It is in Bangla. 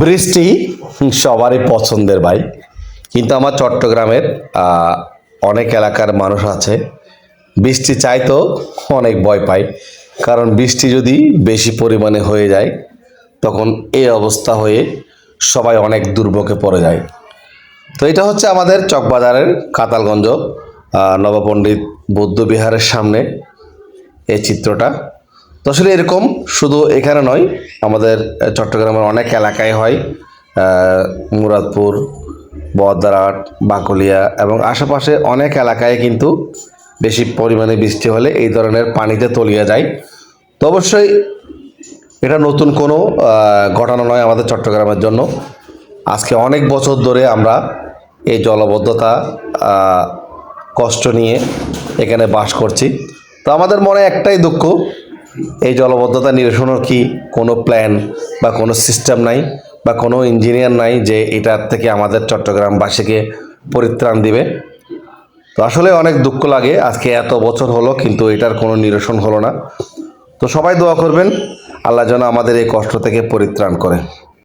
বৃষ্টি সবারই পছন্দের ভাই, কিন্তু আমার চট্টগ্রামের অনেক এলাকার মানুষ আছে বৃষ্টি চাইতেও অনেক ভয় পায়। কারণ বৃষ্টি যদি বেশি পরিমাণে হয়ে যায় তখন এই অবস্থা হয়ে সবাই অনেক দুর্ভোগে পড়ে যায়। তো এটা হচ্ছে আমাদের চকবাজারের কাতালগঞ্জ নবপণ্ডিত বৌদ্ধ বিহারের সামনে এই চিত্রটা। তো আসলে এরকম শুধু এখানে নয়, আমাদের চট্টগ্রামের অনেক এলাকায় হয়। মুরাদপুর, বহদ্দারহাট, বাকলিয়া এবং আশেপাশে অনেক এলাকায় কিন্তু বেশি পরিমাণে বৃষ্টি হলে এই ধরনের পানিতে তলিয়ে যায়। তো অবশ্যই এটা নতুন কোনো ঘটনা নয় আমাদের চট্টগ্রামের জন্য। আজকে অনেক বছর ধরে আমরা এই জলাবদ্ধতা কষ্ট নিয়ে এখানে বাস করছি। তো আমাদের মনে একটাই দুঃখ, এই জলাবদ্ধতা নিরসনের কি কোনো প্ল্যান বা কোনো সিস্টেম নাই বা কোনো ইঞ্জিনিয়ার নাই যে এটার থেকে আমাদের চট্টগ্রামবাসীকে পরিত্রাণ দিবে। তো আসলে অনেক দুঃখ লাগে, আজকে এত বছর হলো কিন্তু এটার কোনো নিরসন হলো না। তো সবাই দোয়া করবেন আল্লাহ যেন আমাদের এই কষ্ট থেকে পরিত্রাণ করে।